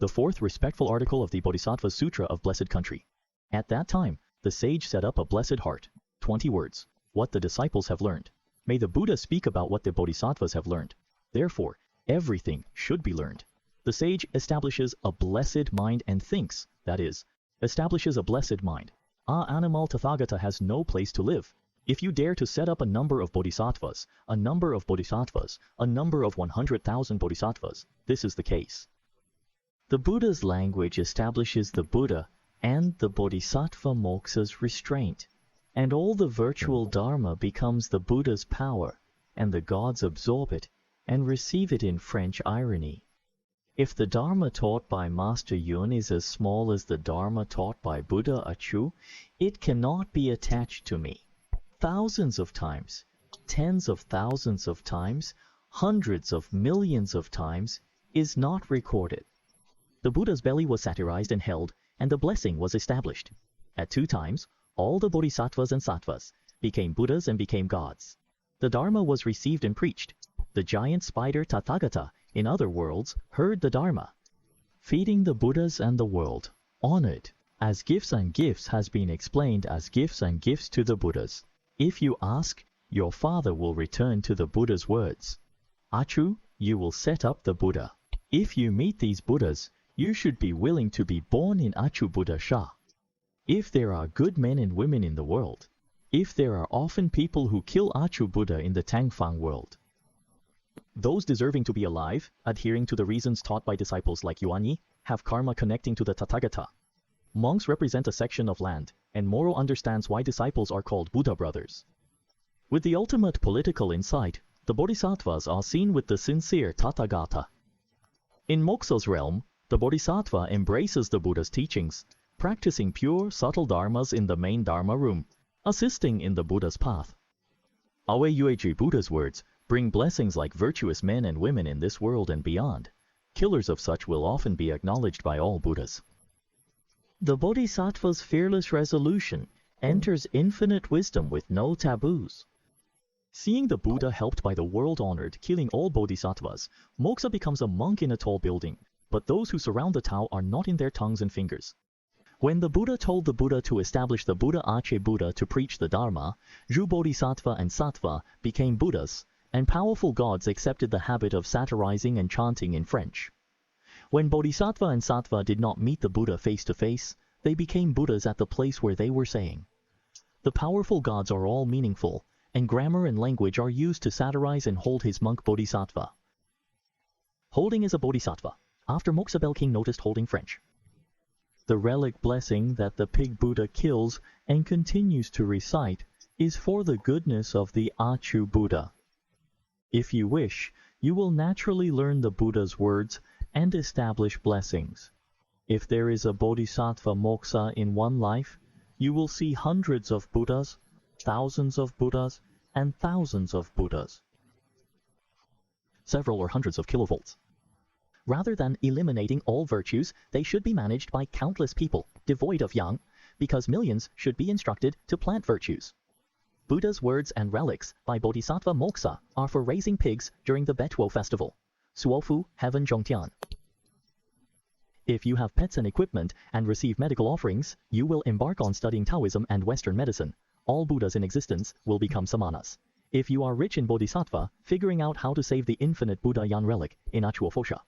the fourth respectful article of the Bodhisattva Sutra of Blessed Country. At that time, the sage set up a blessed heart. 20 words. What the disciples have learned. May the Buddha speak about what the Bodhisattvas have learned. Therefore, everything should be learned. The sage establishes a blessed mind and thinks, that is, establishes a blessed mind. Animal Tathagata has no place to live. If you dare to set up a number of bodhisattvas, a number of bodhisattvas, a number of 100,000 bodhisattvas, this is the case. The Buddha's language establishes the Buddha and the bodhisattva moksha's restraint, and all the virtual dharma becomes the Buddha's power, and the gods absorb it and receive it in French irony. If the dharma taught by Master Yun is as small as the dharma taught by Buddha Achu, it cannot be attached to me. Thousands of times, tens of thousands of times, hundreds of millions of times is not recorded. The Buddha's belly was satirized and held, and the blessing was established. At 2 times, all the bodhisattvas and sattvas became Buddhas and became gods. The Dharma was received and preached. The giant spider Tathagata, in other worlds, heard the Dharma. Feeding the Buddhas and the world, honored as gifts and gifts has been explained as gifts and gifts to the Buddhas. If you ask, your father will return to the Buddha's words. Achu, you will set up the Buddha. If you meet these Buddhas, you should be willing to be born in Achu Buddha Sha. If there are good men and women in the world, if there are often people who kill Achu Buddha in the Tangfang world, those deserving to be alive, adhering to the reasons taught by disciples like Yuanyi, have karma connecting to the Tathagata. Monks represent a section of land, and Moro understands why disciples are called Buddha brothers. With the ultimate political insight, the bodhisattvas are seen with the sincere Tathagata. In moksha's realm, the bodhisattva embraces the Buddha's teachings, practicing pure, subtle dharmas in the main dharma room, assisting in the Buddha's path. Awe Buddha's words bring blessings like virtuous men and women in this world and beyond. Killers of such will often be acknowledged by all Buddhas. The bodhisattva's fearless resolution enters infinite wisdom with no taboos. Seeing the Buddha helped by the world-honored killing all bodhisattvas, moksha becomes a monk in a tall building, but those who surround the Tao are not in their tongues and fingers. When the Buddha told the Buddha to establish the Buddha Ache Buddha to preach the Dharma, Zhu Bodhisattva and Sattva became Buddhas, and powerful gods accepted the habit of satirizing and chanting in French. When Bodhisattva and Sattva did not meet the Buddha face to face, they became Buddhas at the place where they were saying. The powerful gods are all meaningful, and grammar and language are used to satirize and hold his monk Bodhisattva. Holding is a Bodhisattva. After Moksha Bell King noticed holding French. The relic blessing that the pig Buddha kills and continues to recite is for the goodness of the Achu Buddha. If you wish, you will naturally learn the Buddha's words and establish blessings. If there is a Bodhisattva moksha in one life, you will see hundreds of Buddhas, thousands of Buddhas, and thousands of Buddhas. Several or hundreds of kilovolts. Rather than eliminating all virtues, they should be managed by countless people, devoid of yang, because millions should be instructed to plant virtues. Buddha's words and relics by Bodhisattva moksha are for raising pigs during the Betuo festival. Suofu, Heaven Zhongtian. If you have pets and equipment and receive medical offerings, you will embark on studying Taoism and Western medicine. All Buddhas in existence will become samanas. If you are rich in Bodhisattva, figuring out how to save the infinite Buddha Yan relic in Achuofosha.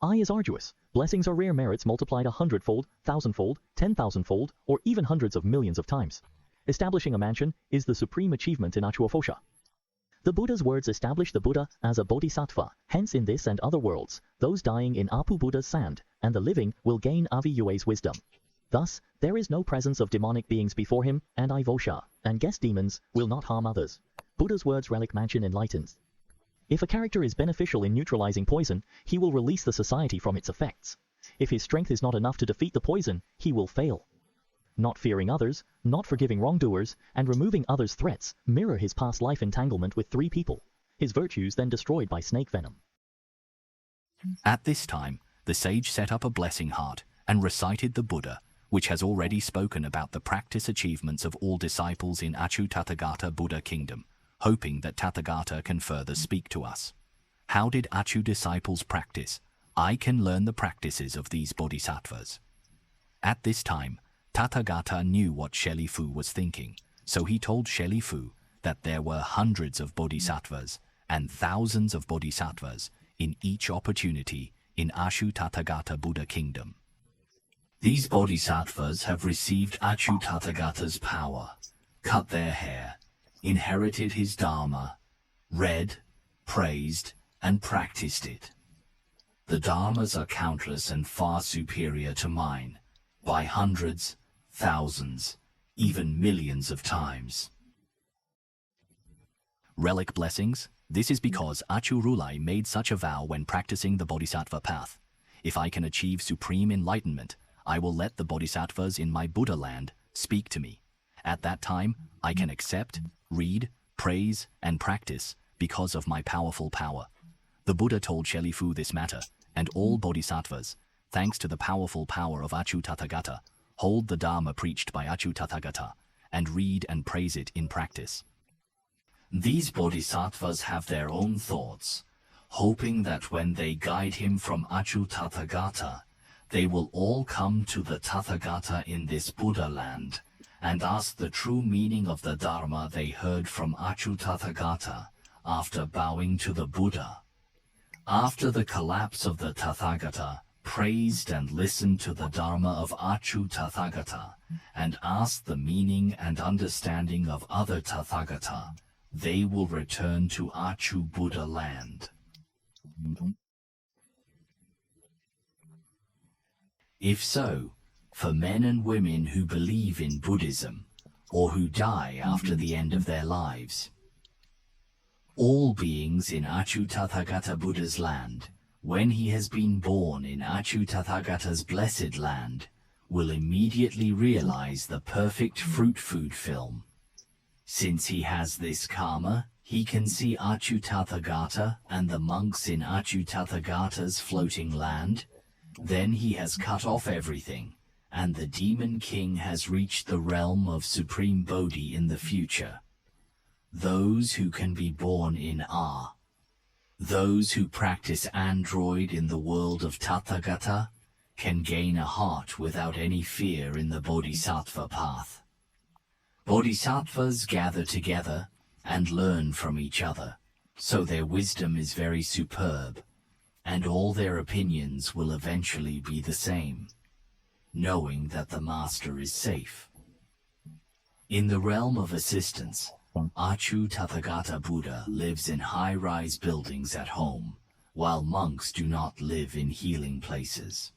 I is arduous. Blessings are rare merits multiplied 100-fold, 1,000-fold, 10,000-fold, or even hundreds of millions of times. Establishing a mansion is the supreme achievement in Achuofosha. The Buddha's words establish the Buddha as a bodhisattva, hence in this and other worlds, those dying in Apu Buddha's sand, and the living will gain Avi Yue's wisdom. Thus, there is no presence of demonic beings before him, and Ivosha, and guest demons, will not harm others. Buddha's words relic mansion enlightens. If a character is beneficial in neutralizing poison, he will release the society from its effects. If his strength is not enough to defeat the poison, he will fail. Not fearing others, not forgiving wrongdoers, and removing others' threats mirror his past life entanglement with 3 people. His virtues then destroyed by snake venom. At this time, the sage set up a blessing heart and recited the Buddha, which has already spoken about the practice achievements of all disciples in Achu Tathagata Buddha kingdom, hoping that Tathagata can further speak to us. How did Achu disciples practice? I can learn the practices of these bodhisattvas. At this time, Tathagata knew what Shelifu was thinking, so he told Shelifu that there were hundreds of bodhisattvas and thousands of bodhisattvas in each opportunity in Achyutathagata Buddha kingdom. These bodhisattvas have received Achyutathagata's power, cut their hair, inherited his dharma, read, praised, and practiced it. The dharmas are countless and far superior to mine, by hundreds, thousands, even millions of times. Relic blessings. This is because Achu Rulai made such a vow when practicing the Bodhisattva path. If I can achieve supreme enlightenment, I will let the bodhisattvas in my Buddha land speak to me. At that time, I can accept, read, praise, and practice because of my powerful power. The Buddha told Shelifu this matter, and all bodhisattvas, thanks to the powerful power of Achyutathagata, hold the Dharma preached by Achyutathagata, and read and praise it in practice. These bodhisattvas have their own thoughts, hoping that when they guide him from Achyutathagata, they will all come to the Tathagata in this Buddha land, and ask the true meaning of the Dharma they heard from Achyutathagata after bowing to the Buddha. After the collapse of the Tathagata, praised and listened to the Dharma of Achyutathagata, and asked the meaning and understanding of other Tathagata, they will return to Achu Buddha land. If so, for men and women who believe in Buddhism, or who die after the end of their lives, all beings in Achyutathagata Buddha's land, when he has been born in Achyutathagata's blessed land, will immediately realize the perfect fruit food film. Since he has this karma, he can see Achyutathagata and the monks in Achyutathagata's floating land. Then he has cut off everything, and the demon king has reached the realm of supreme Bodhi in the future. Those who can be born in those who practice android in the world of Tathagata, can gain a heart without any fear in the Bodhisattva path. Bodhisattvas gather together and learn from each other, so their wisdom is very superb, and all their opinions will eventually be the same, knowing that the master is safe. In the realm of assistance, Achyutathagata Buddha lives in high-rise buildings at home, while monks do not live in healing places.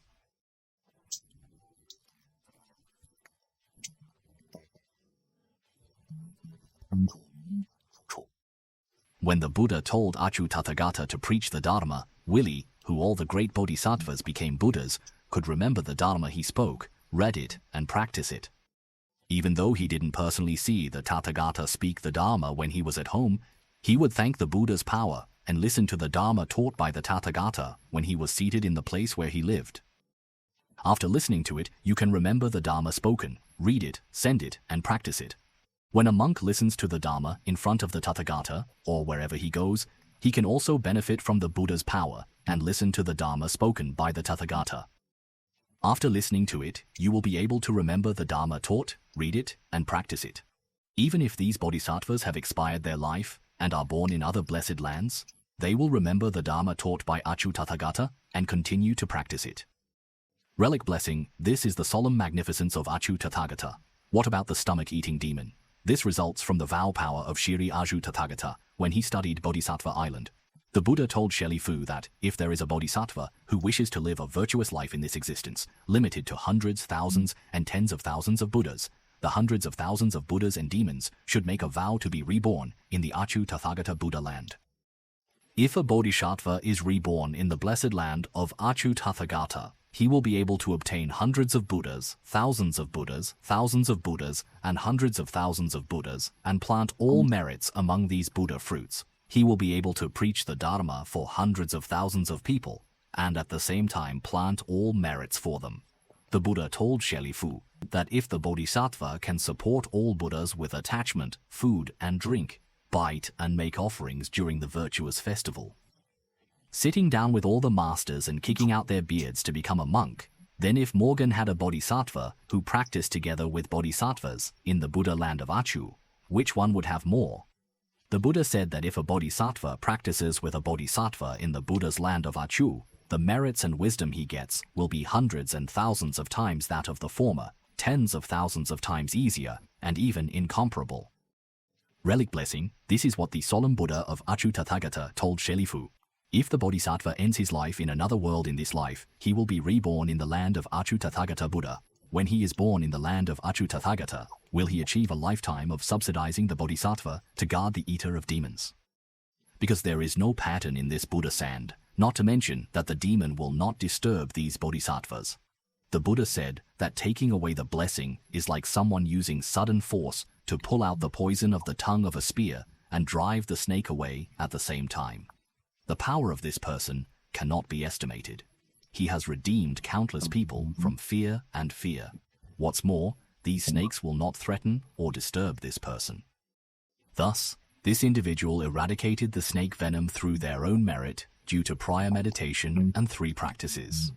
When the Buddha told Achyutathagata to preach the Dharma, Willie, who all the great bodhisattvas became Buddhas, could remember the Dharma he spoke, read it, and practice it. Even though he didn't personally see the Tathagata speak the Dharma when he was at home, he would thank the Buddha's power and listen to the Dharma taught by the Tathagata when he was seated in the place where he lived. After listening to it, you can remember the Dharma spoken, read it, send it, and practice it. When a monk listens to the Dharma in front of the Tathagata, or wherever he goes, he can also benefit from the Buddha's power and listen to the Dharma spoken by the Tathagata. After listening to it, you will be able to remember the Dharma taught, read it, and practice it. Even if these bodhisattvas have expired their life and are born in other blessed lands, they will remember the Dharma taught by Achyutathagata and continue to practice it. Relic blessing. This is the solemn magnificence of Achyutathagata. What about the stomach-eating demon? This results from the vow power of Shri Achyutathagata when he studied Bodhisattva Island. The Buddha told Shelifu that if there is a bodhisattva who wishes to live a virtuous life in this existence, limited to hundreds, thousands, and tens of thousands of Buddhas, the hundreds of thousands of Buddhas and demons should make a vow to be reborn in the Achyutathagata Buddha land. If a bodhisattva is reborn in the blessed land of Achyutathagata, he will be able to obtain hundreds of Buddhas, thousands of Buddhas, thousands of Buddhas, and hundreds of thousands of Buddhas, and plant all merits among these Buddha fruits. He will be able to preach the Dharma for hundreds of thousands of people, and at the same time plant all merits for them. The Buddha told Shelifu that if the Bodhisattva can support all Buddhas with attachment, food and drink, bite and make offerings during the virtuous festival, sitting down with all the masters and kicking out their beards to become a monk, then if Morgan had a bodhisattva who practiced together with bodhisattvas in the Buddha land of Achu, which one would have more? The Buddha said that if a bodhisattva practices with a bodhisattva in the Buddha's land of Achu, the merits and wisdom he gets will be hundreds and thousands of times that of the former, tens of thousands of times easier, and even incomparable. Relic blessing, this is what the solemn Buddha of Achu Tathagata told Shelifu. If the bodhisattva ends his life in another world in this life, he will be reborn in the land of Achu Tathagata Buddha. When he is born in the land of Achu Tathagata, will he achieve a lifetime of subsidizing the bodhisattva to guard the eater of demons? Because there is no pattern in this Buddha sand, not to mention that the demon will not disturb these bodhisattvas. The Buddha said that taking away the blessing is like someone using sudden force to pull out the poison of the tongue of a spear and drive the snake away at the same time. The power of this person cannot be estimated. He has redeemed countless people from fear and fear. What's more, these snakes will not threaten or disturb this person. Thus, this individual eradicated the snake venom through their own merit due to prior meditation and 3 practices.